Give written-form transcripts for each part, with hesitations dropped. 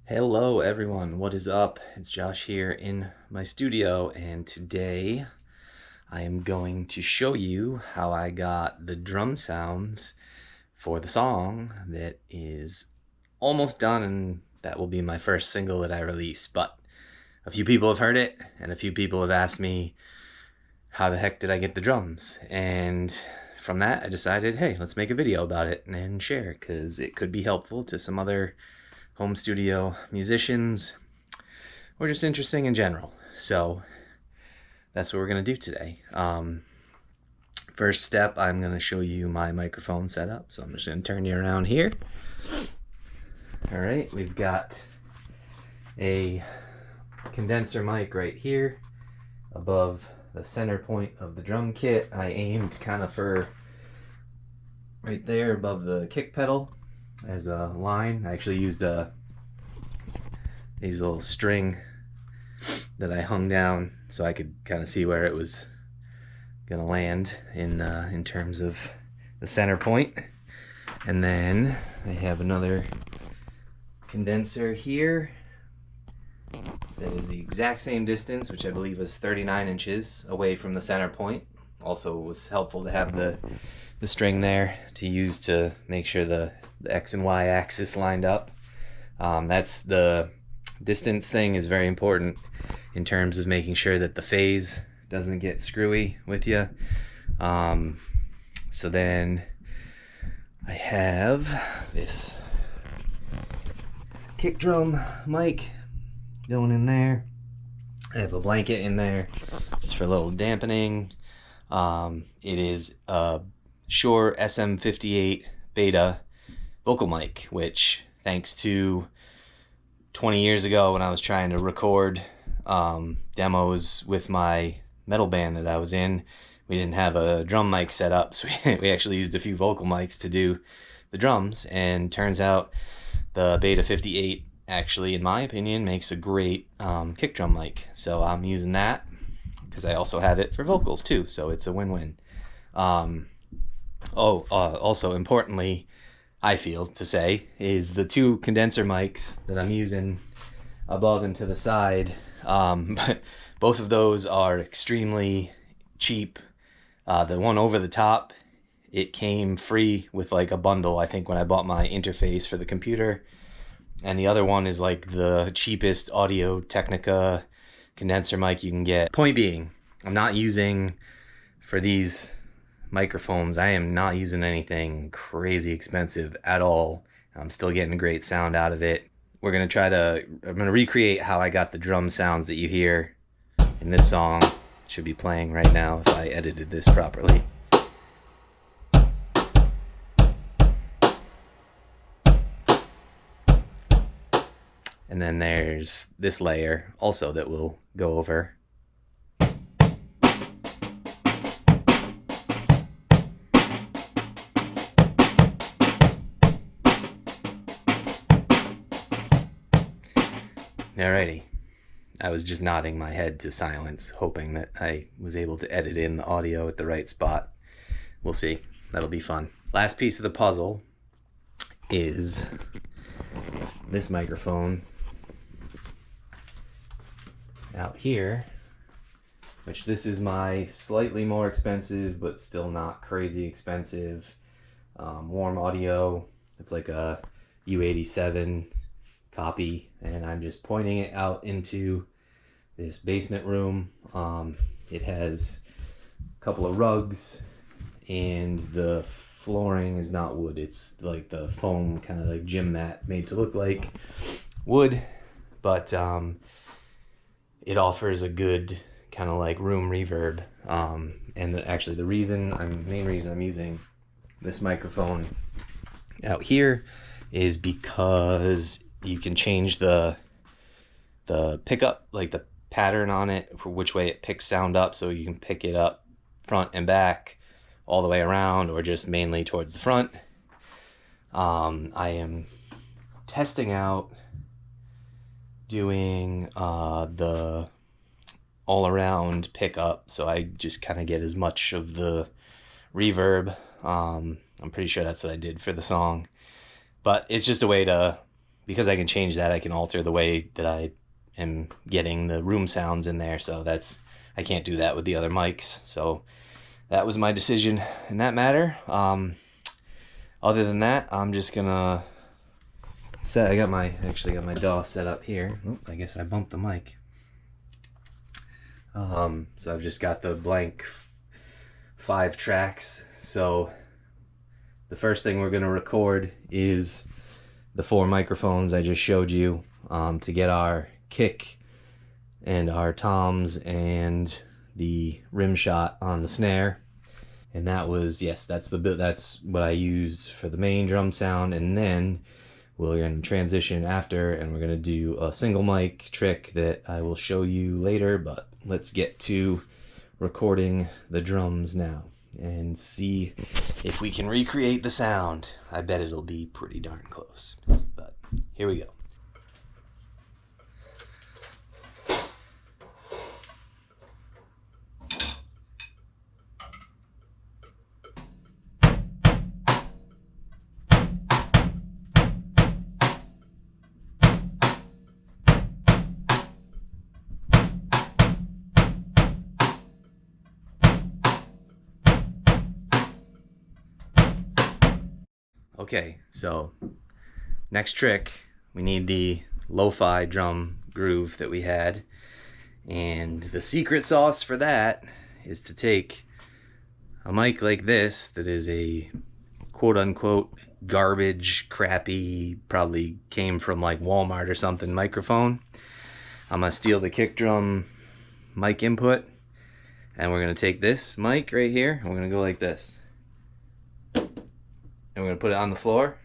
Hello everyone, what is up? It's Josh here in my studio, and today I am going to show you how I got the drum sounds for the song that is almost done, and that will be my first single that I release. But a few people have heard it, and a few people have asked me how the heck did I get the drums, and from that I decided, hey, let's make a video about it and share, because it could be helpful to some other home studio musicians, or just interesting in general. So that's what we're going to do today. First step, I'm going to show you my microphone setup. So I'm just going to turn you around here. All right, we've got a condenser mic right here above the center point of the drum kit. I aimed kind of for right there above the kick pedal as a line. I actually used these little string that I hung down so I could kind of see where it was gonna land in terms of the center point. And then I have another condenser here that is the exact same distance, which I believe is 39 inches away from the center point. Also, it was helpful to have the string there to use to make sure the X and Y axis lined up. That's the distance thing is very important in terms of making sure that the phase doesn't get screwy with you. So then I have this kick drum mic going in there. I have a blanket in there just for a little dampening. It is a Shure SM58 Beta vocal mic, which, thanks to 20 years ago when I was trying to record demos with my metal band that I was in, we didn't have a drum mic set up, so we actually used a few vocal mics to do the drums, and turns out the Beta 58 actually, in my opinion, makes a great kick drum mic. So I'm using that because I also have it for vocals too, so it's a win-win. Also importantly, I feel to say, is the two condenser mics that I'm using above and to the side. But both of those are extremely cheap. The one over the top, it came free with like a bundle, I think, when I bought my interface for the computer. And the other one is like the cheapest Audio Technica condenser mic you can get. Point being, I'm not using, for these microphones, I am not using anything crazy expensive at all. I'm still getting a great sound out of it. I'm going to recreate how I got the drum sounds that you hear in this song. It should be playing right now if I edited this properly. And then there's this layer also that we'll go over. Alrighty, I was just nodding my head to silence, hoping that I was able to edit in the audio at the right spot. We'll see, that'll be fun. Last piece of the puzzle is this microphone out here, which this is my slightly more expensive but still not crazy expensive Warm Audio. It's like a U87 copy, and I'm just pointing it out into this basement room. It has a couple of rugs, and the flooring is not wood. It's like the foam, kind of like gym mat, made to look like wood, but it offers a good kind of like room reverb. And actually the main reason I'm using this microphone out here is because you can change the pickup, like the pattern on it, for which way it picks sound up. So you can pick it up front and back, all the way around, or just mainly towards the front. I am testing out doing the all-around pickup, so I just kind of get as much of the reverb. I'm pretty sure that's what I did for the song, but it's just a way to because I can change that, I can alter the way that I am getting the room sounds in there. So I can't do that with the other mics. So that was my decision in that matter. Other than that, I'm just gonna I got my DAW set up here. Oh, I guess I bumped the mic. So I've just got the blank 5 tracks. So the first thing we're gonna record is the 4 microphones I just showed you, to get our kick and our toms and the rim shot on the snare. And that was, yes, that's what I used for the main drum sound. And then we're going to transition after, and we're going to do a single mic trick that I will show you later. But let's get to recording the drums now and see if we can recreate the sound. I bet it'll be pretty darn close. But here we go. Okay, so next trick, we need the lo-fi drum groove that we had. And the secret sauce for that is to take a mic like this that is a quote-unquote garbage, crappy, probably came from like Walmart or something microphone. I'm going to steal the kick drum mic input, and we're going to take this mic right here, and we're going to go like this. And we're going to put it on the floor,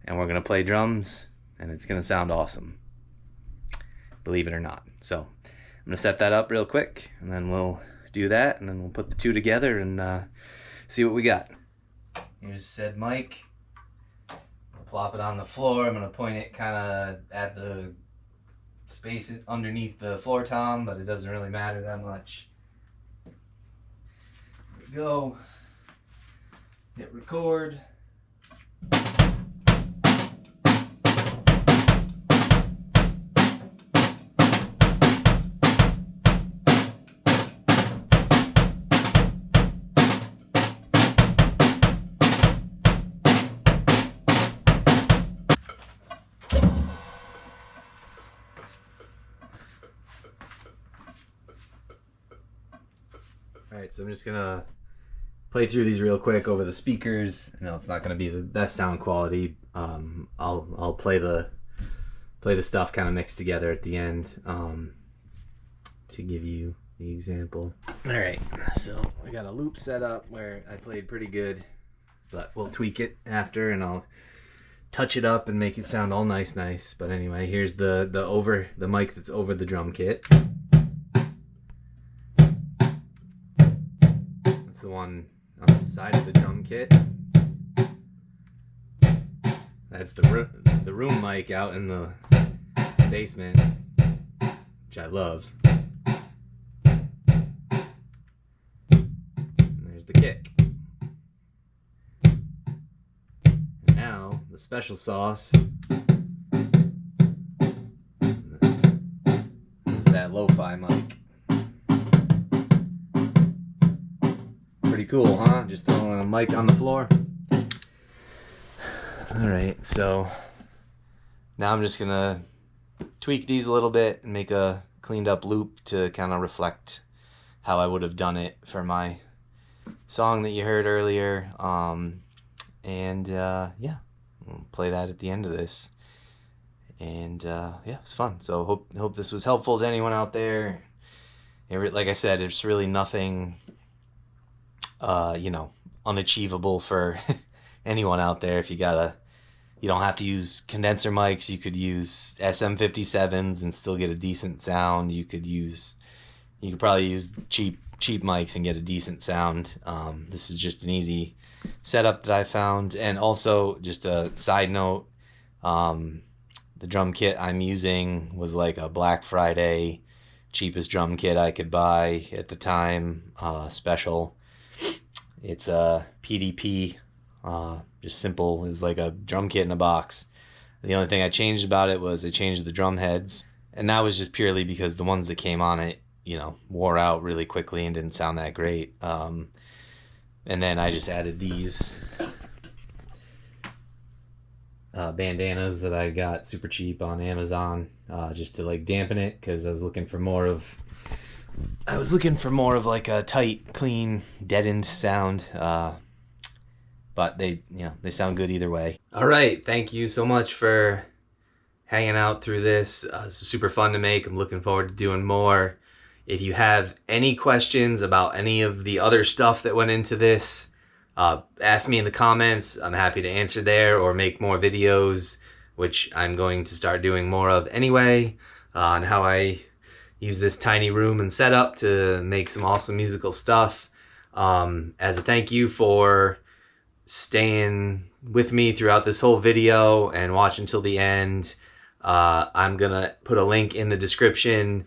and we're going to play drums, and it's going to sound awesome, believe it or not. So I'm going to set that up real quick, and then we'll do that, and then we'll put the two together and see what we got. Here's said mic. I'll plop it on the floor. I'm going to point it kind of at the space underneath the floor tom, but it doesn't really matter that much. Here we go. Hit record. Alright, so I'm just gonna play through these real quick over the speakers. I know it's not going to be the best sound quality. I'll play the stuff kind of mixed together at the end, to give you the example. All right, so I got a loop set up where I played pretty good, but we'll tweak it after, and I'll touch it up and make it sound all nice. But anyway, here's the mic that's over the drum kit. That's the one on the side of the drum kit. That's the room mic out in the basement, which I love. And there's the kick. And now the special sauce is that lo-fi mic. Pretty cool, huh? Just throwing a mic on the floor. Alright, so now I'm just gonna tweak these a little bit and make a cleaned up loop to kind of reflect how I would have done it for my song that you heard earlier. Yeah, we'll play that at the end of this. And yeah, it's fun. So hope this was helpful to anyone out there. Like I said, it's really nothing unachievable for anyone out there. If you don't have to use condenser mics. You could use SM57s and still get a decent sound. You could probably use cheap mics and get a decent sound. This is just an easy setup that I found. And also, just a side note, the drum kit I'm using was like a Black Friday cheapest drum kit I could buy at the time, special. It's a PDP, just simple. It was like a drum kit in a box. The only thing I changed about it was I changed the drum heads, and that was just purely because the ones that came on it, wore out really quickly and didn't sound that great. And then I just added these bandanas that I got super cheap on Amazon, just to like dampen it, because I was looking for more of like a tight, clean, deadened sound. But they sound good either way. All right, thank you so much for hanging out through this. It's super fun to make. I'm looking forward to doing more. If you have any questions about any of the other stuff that went into this, ask me in the comments. I'm happy to answer there, or make more videos, which I'm going to start doing more of anyway, on how I use this tiny room and setup to make some awesome musical stuff. As a thank you for staying with me throughout this whole video and watching till the end, I'm gonna put a link in the description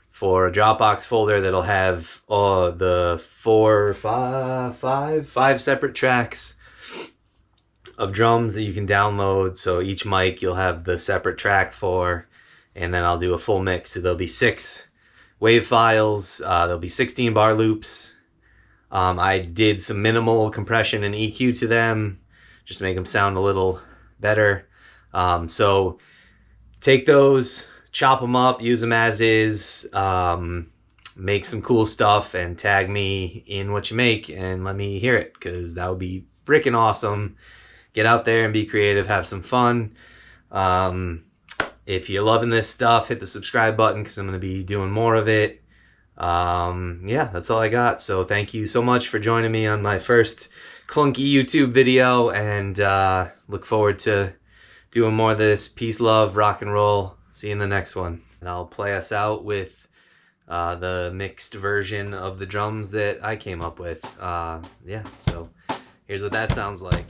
for a Dropbox folder that'll have the five separate tracks of drums that you can download. So each mic you'll have the separate track for, and then I'll do a full mix. So there'll be 6 wave files, there'll be 16 bar loops. I did some minimal compression and EQ to them just to make them sound a little better. So take those, chop them up, use them as is, make some cool stuff, and tag me in what you make and let me hear it, because that would be freaking awesome. Get out there and be creative, have some fun. If you're loving this stuff, hit the subscribe button, because I'm going to be doing more of it. Yeah, that's all I got. So thank you so much for joining me on my first clunky YouTube video, and look forward to doing more of this. Peace, love, rock and roll. See you in the next one. And I'll play us out with the mixed version of the drums that I came up with. Yeah, so here's what that sounds like.